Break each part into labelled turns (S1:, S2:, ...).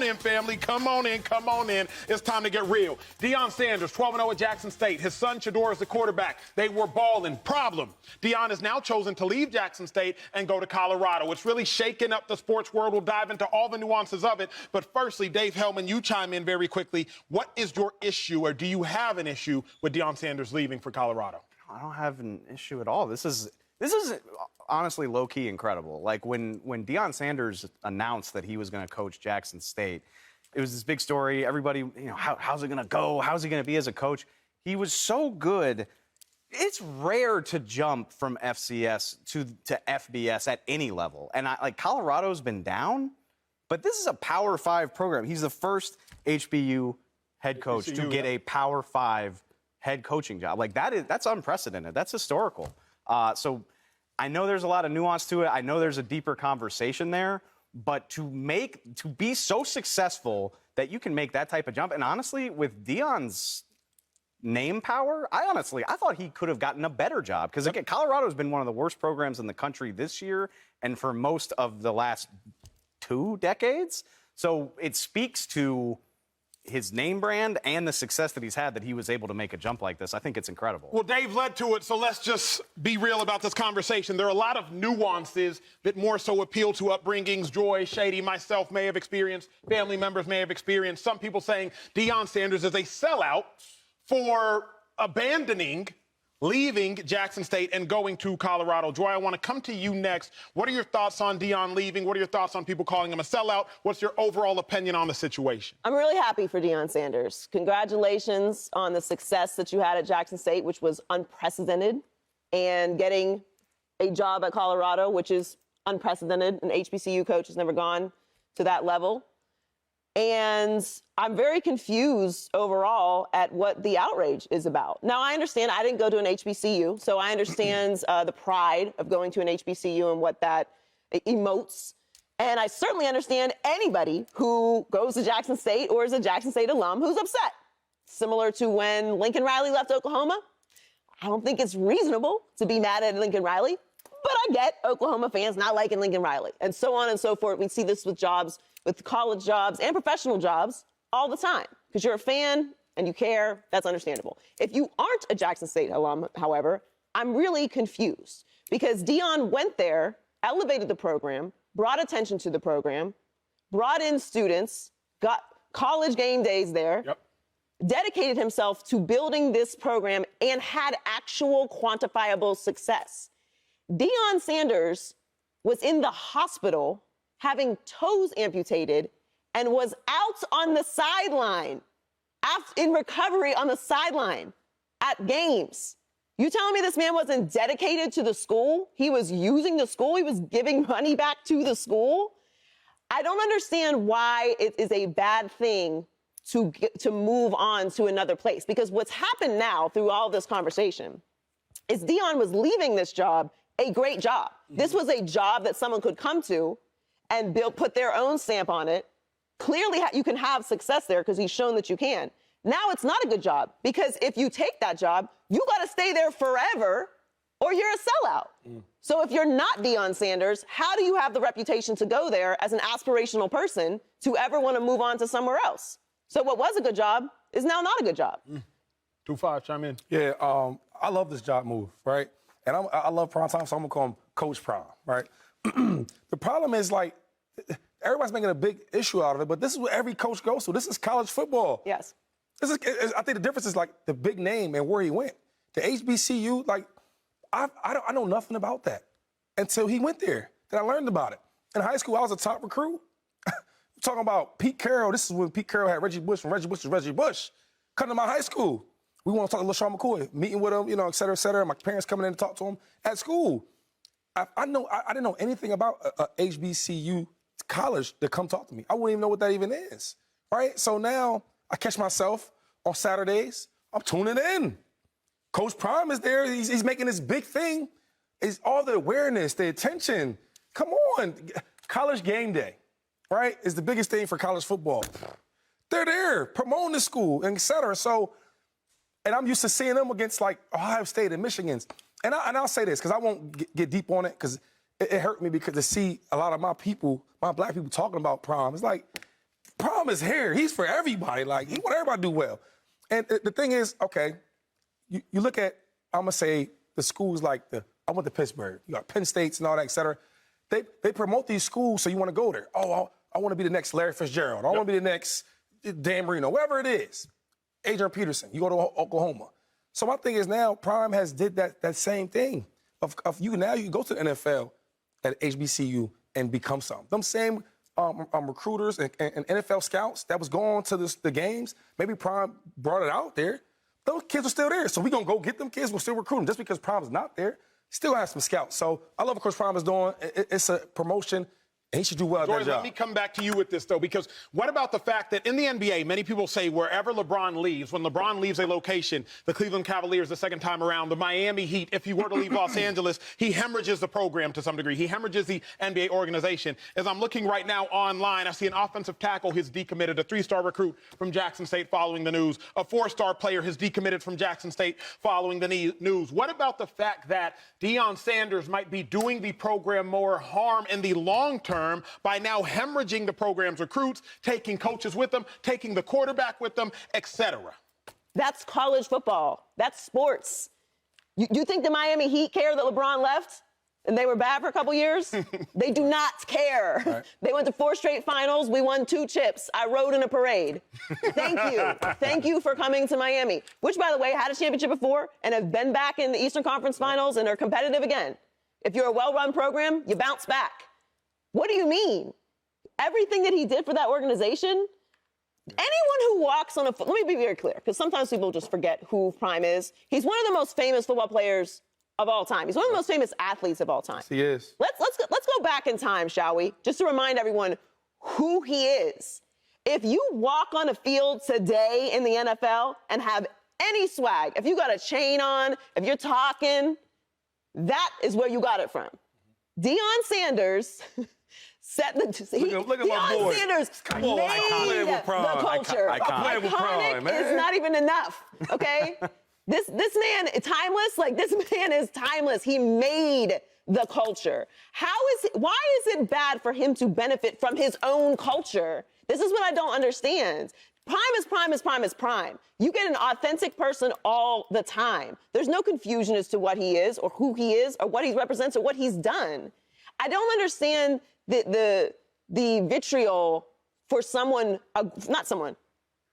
S1: on in, family. Come on in, come on in. It's time to get real. Deion Sanders, 12-0 at Jackson State. His son, Shador, is the quarterback. They were balling. Problem. Deion has now chosen to leave Jackson State and go to Colorado. It's really shaking up the sports world. We'll dive into all the nuances of it. But firstly, Dave Helman, you chime in very quickly. What is your issue, or do you have an issue with Deion Sanders leaving for Colorado?
S2: I don't have an issue at all. This is honestly low-key incredible. Like when Deion Sanders announced that he was going to coach Jackson State, it was this big story. Everybody, how's it going to go? How's he going to be as a coach? He was so good. It's rare to jump from FCS to FBS at any level. And Colorado's been down, but this is a Power 5 program. He's the first HBU head coach to get a Power 5 head coaching job. That's unprecedented. That's historical. So I know there's a lot of nuance to it. I know there's a deeper conversation there, but to be so successful that you can make that type of jump, and honestly, with Deion's name power, I thought he could have gotten a better job, because again, Colorado's been one of the worst programs in the country this year and for most of the last 2 decades. So it speaks to his name brand and the success that he's had that he was able to make a jump like this. I think it's incredible.
S1: Well, Dave led to it, so let's just be real about this conversation. There are a lot of nuances that more so appeal to upbringings. Joy, Shady, myself may have experienced, family members may have experienced. Some people saying Deion Sanders is a sellout for leaving Jackson State and going to Colorado. Joy, I want to come to you next. What are your thoughts on Deion leaving? What are your thoughts on people calling him a sellout? What's your overall opinion on the situation?
S3: I'm really happy for Deion Sanders. Congratulations on the success that you had at Jackson State, which was unprecedented, and getting a job at Colorado, which is unprecedented. An HBCU coach has never gone to that level. And I'm very confused overall at what the outrage is about. Now, I understand I didn't go to an HBCU, so I understand the pride of going to an HBCU and what that emotes. And I certainly understand anybody who goes to Jackson State or is a Jackson State alum who's upset. Similar to when Lincoln Riley left Oklahoma. I don't think it's reasonable to be mad at Lincoln Riley, but I get Oklahoma fans not liking Lincoln Riley, and so on and so forth. We see this with jobs, with college jobs and professional jobs all the time. Because you're a fan and you care, that's understandable. If you aren't a Jackson State alum, however, I'm really confused. Because Deion went there, elevated the program, brought attention to the program, brought in students, got college game days there, dedicated himself to building this program, and had actual quantifiable success. Deion Sanders was in the hospital having toes amputated, and was out on the sideline, in recovery on the sideline at games. You telling me this man wasn't dedicated to the school? He was using the school? He was giving money back to the school? I don't understand why it is a bad thing to move on to another place. Because what's happened now through all this conversation is Deion was leaving this job, a great job. This was a job that someone could come to and put their own stamp on it. Clearly, you can have success there because he's shown that you can. Now it's not a good job, because if you take that job, you got to stay there forever or you're a sellout. So if you're not Deion Sanders, how do you have the reputation to go there as an aspirational person to ever want to move on to somewhere else? So what was a good job is now not a good job.
S1: 2-5, chime in.
S4: Yeah, I love this job move, right? And I love Prime Time, so I'm going to call him Coach Prime, right? The problem is, everybody's making a big issue out of it, but this is what every coach goes through. This is college football.
S3: Yes.
S4: I think the difference is, the big name and where he went. The HBCU, I know nothing about that until he went there. Then I learned about it. In high school, I was a top recruit. I'm talking about Pete Carroll. This is when Pete Carroll had Reggie Bush, from Reggie Bush to Reggie Bush. Coming to my high school. We want to talk to LeSean McCoy, meeting with him, et cetera, et cetera. My parents coming in to talk to him at school. I didn't know anything about a HBCU college to come talk to me. I wouldn't even know what that even is, right? So now I catch myself on Saturdays. I'm tuning in. Coach Prime is there. He's making this big thing. It's all the awareness, the attention. Come on. College game day, right, is the biggest thing for college football. They're there promoting the school, et cetera. So, and I'm used to seeing them against, Ohio State and Michigan's. And I'll say this, because I won't get deep on it, because it hurt me, because to see a lot of my black people talking about Prime, it's like, Prime Prom is here. He's for everybody. Like, he want everybody to do well. And the thing is, okay, you look at, I'm going to say, the schools like I went to Pittsburgh. You got Penn States and all that, et cetera. They promote these schools so you want to go there. Oh, I want to be the next Larry Fitzgerald. I want to be the next Dan Marino, whatever it is. Adrian Peterson, you go to Oklahoma. So my thing is now, Prime has did that same thing. You can go to the NFL at HBCU and become something. Them same recruiters and NFL scouts that was going to the games, maybe Prime brought it out there. Those kids are still there. So we're going to go get them kids. We'll still recruit them. Just because Prime's not there, still have some scouts. So I love what Coach Prime is doing. It's a promotion. And he should do well at that
S1: Jordan,
S4: job.
S1: let me come back to you with this, though, because what about the fact that in the NBA, many people say wherever LeBron leaves, when LeBron leaves a location, the Cleveland Cavaliers the second time around, the Miami Heat, if he were to leave Los Angeles, he hemorrhages the program to some degree. He hemorrhages the NBA organization. As I'm looking right now online, I see an offensive tackle has decommitted, a 3-star recruit from Jackson State following the news. A 4-star player has decommitted from Jackson State following the news. What about the fact that Deion Sanders might be doing the program more harm in the long term by now hemorrhaging the program's recruits, taking coaches with them, taking the quarterback with them, etc.?
S3: That's college football. That's sports. You think the Miami Heat care that LeBron left and they were bad for a couple years? They do not care. Right. They went to 4 straight finals. We won 2 chips. I rode in a parade. Thank you. Thank you for coming to Miami, which, by the way, had a championship before and have been back in the Eastern Conference Finals and are competitive again. If you're a well-run program, you bounce back. What do you mean? Everything that he did for that organization, anyone who walks on let me be very clear, because sometimes people just forget who Prime is. He's one of the most famous football players of all time. He's one of the most famous athletes of all time.
S4: Yes, he is.
S3: Let's go back in time, shall we? Just to remind everyone who he is. If you walk on a field today in the NFL and have any swag, if you got a chain on, if you're talking, that is where you got it from. Deion Sanders set the
S4: look at my boy.
S3: Deion Sanders made the culture. Iconic is not even enough, okay? This man is timeless. Like, this man is timeless. He made the culture. Why is it bad for him to benefit from his own culture? This is what I don't understand. Prime is prime is prime is prime. You get an authentic person all the time. There's no confusion as to what he is or who he is or what he represents or what he's done. I don't understand the vitriol for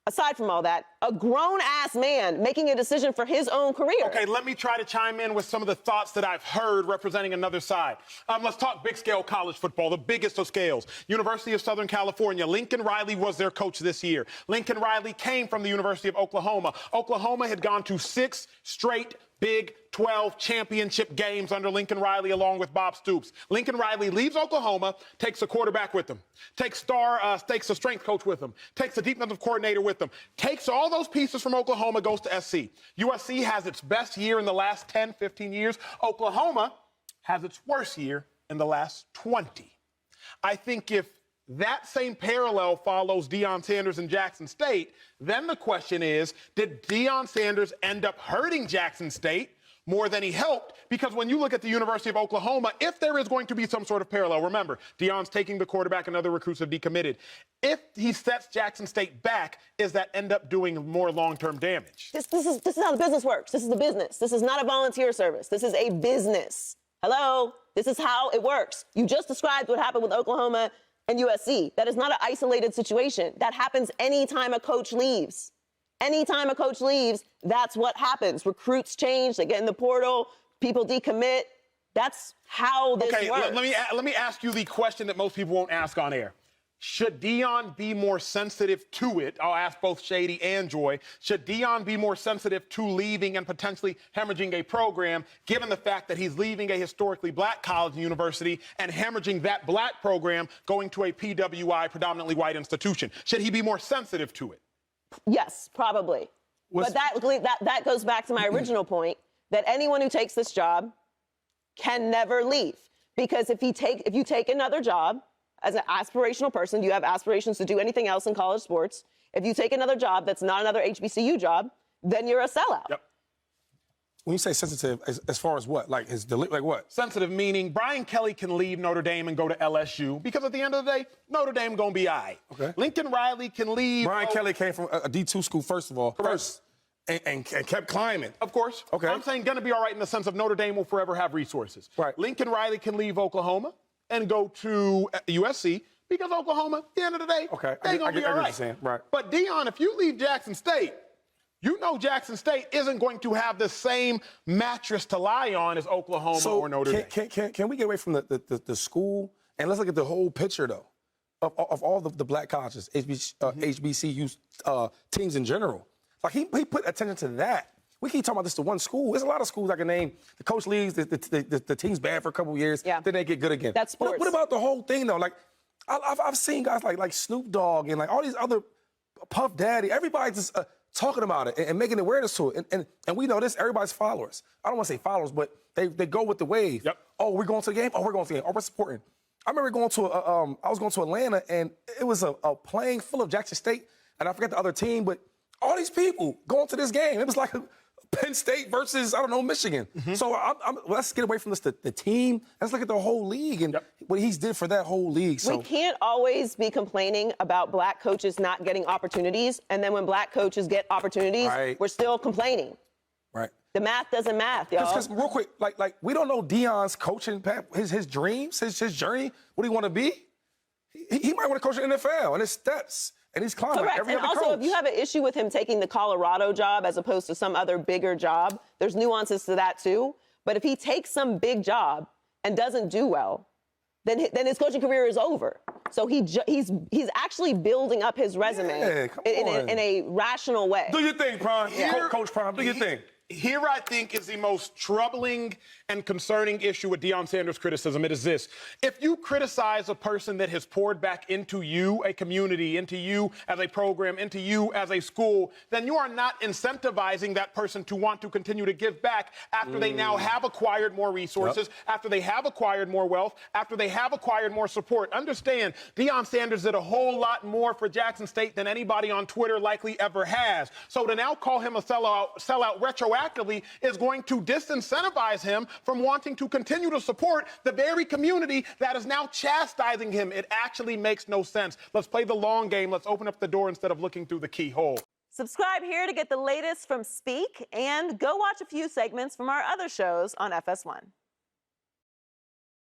S3: aside from all that, a grown-ass man making a decision for his own career.
S1: Okay, let me try to chime in with some of the thoughts that I've heard representing another side. Let's talk big-scale college football, the biggest of scales. University of Southern California, Lincoln Riley was their coach this year. Lincoln Riley came from the University of Oklahoma. Oklahoma had gone to 6 straight Big 12 championship games under Lincoln Riley along with Bob Stoops. Lincoln Riley leaves Oklahoma, takes a quarterback with him, takes a strength coach with him, takes a defensive coordinator with him, takes all those pieces from Oklahoma, goes to SC. USC has its best year in the last 10, 15 years. Oklahoma has its worst year in the last 20. I think if that same parallel follows Deion Sanders and Jackson State, then the question is, did Deion Sanders end up hurting Jackson State more than he helped? Because when you look at the University of Oklahoma, if there is going to be some sort of parallel, remember, Deion's taking the quarterback and other recruits have decommitted. If he sets Jackson State back, does that end up doing more long-term damage?
S3: This is how the business works. This is the business. This is not a volunteer service. This is a business. Hello? This is how it works. You just described what happened with Oklahoma and USC. That is not an isolated situation. That happens anytime a coach leaves. Anytime a coach leaves, that's what happens. Recruits change, they get in the portal, people decommit. That's how this works.
S1: Okay, let me ask you the question that most people won't ask on air. Should Deion be more sensitive to it? I'll ask both Shady and Joy. Should Deion be more sensitive to leaving and potentially hemorrhaging a program, given the fact that he's leaving a historically black college and university and hemorrhaging that black program, going to a PWI, predominantly white institution? Should he be more sensitive to it?
S3: Yes, probably. But that goes back to my original point, that anyone who takes this job can never leave. Because if you take another job, as an aspirational person, you have aspirations to do anything else in college sports. If you take another job that's not another HBCU job, then you're a sellout.
S1: Yep.
S4: When you say sensitive, as far as what? Like like what?
S1: Sensitive meaning Brian Kelly can leave Notre Dame and go to LSU because at the end of the day, Notre Dame gonna be all right.
S4: Okay.
S1: Lincoln Riley can leave.
S4: Brian Kelly came from a D2 school, first of all.
S1: Correct.
S4: And kept climbing.
S1: Of course.
S4: Okay.
S1: I'm saying gonna be all right in the sense of Notre Dame will forever have resources.
S4: Right.
S1: Lincoln Riley can leave Oklahoma and go to USC because Oklahoma, at the end of the day,
S4: Okay.
S1: they gonna
S4: I get
S1: be all
S4: what you're
S1: right.
S4: saying. Right.
S1: But Deion, if you leave Jackson State, you know Jackson State isn't going to have the same mattress to lie on as Oklahoma or Notre Dame.
S4: Can we get away from the school and let's look at the whole picture though of all the black colleges, HBCU teams in general? Like he put attention to that. We keep talking about this to one school. There's a lot of schools I can name. The coach leaves, the team's bad for a couple of years, then they get good again.
S3: That's sports.
S4: What about the whole thing though? Like I've seen guys like Snoop Dogg and like all these other Puff Daddy. Everybody's just talking about it and making awareness to it. And we know this, everybody's followers. I don't want to say followers, but they go with the wave.
S1: Yep.
S4: Oh, we're going to the game? Oh, we're going to the game. Oh, we're supporting. I remember going to I was going to Atlanta, and it was a plane full of Jackson State, and I forget the other team, but all these people going to this game. It was like Penn State versus, I don't know, Michigan. So let's get away from this, the team. Let's look at the whole league and what he's did for that whole league. So.
S3: We can't always be complaining about black coaches not getting opportunities, and then when black coaches get opportunities, we're still complaining.
S4: Right.
S3: The math doesn't math, y'all.
S4: Because real quick, like we don't know Deion's coaching path, his dreams, his journey, what he want to be. He might want to coach in the NFL and his steps. And he's climbing
S3: Correct.
S4: every
S3: and
S4: other
S3: also,
S4: coach.
S3: if you have an issue with him taking the Colorado job as opposed to some other bigger job, there's nuances to that too. But if he takes some big job and doesn't do well, then his coaching career is over. So he's actually building up his resume in a rational way.
S4: Do your thing, Prime. Coach Prime, do your thing.
S1: Here, I think, is the most troubling and concerning issue with Deion Sanders' criticism. It is this. If you criticize a person that has poured back into you, a community, into you as a program, into you as a school, then you are not incentivizing that person to want to continue to give back after they now have acquired more resources, after they have acquired more wealth, after they have acquired more support. Understand, Deion Sanders did a whole lot more for Jackson State than anybody on Twitter likely ever has. So to now call him a sellout retroactively is going to disincentivize him from wanting to continue to support the very community that is now chastising him. It actually makes no sense. Let's play the long game. Let's open up the door instead of looking through the keyhole.
S5: Subscribe here to get the latest from Speak and go watch a few segments from our other shows on FS1.